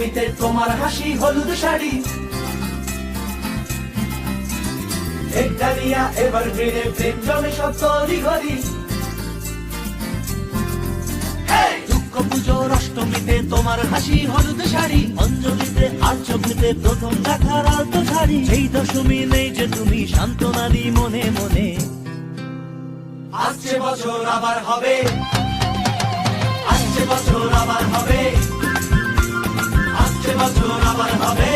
অষ্টমীতে তোমার হাসি হলুদ শাড়ি, একডালিয়া এভারগ্রিনে প্রেম জমে সব তরি ঘড়ি। দুঃখ পুজোর অষ্টমীতে তোমার হাসি হলুদ শাড়ি, অঞ্জলিতে আর চোখেতে প্রথম দেখার আলতো শাড়ি। সেই দশমী নেই যে তুমি সান্ত্বনাদি মনে মনে, আসছে বছর আবার হবে, আসছে বছর আবার হবে, আসছে বছর আবার হবে।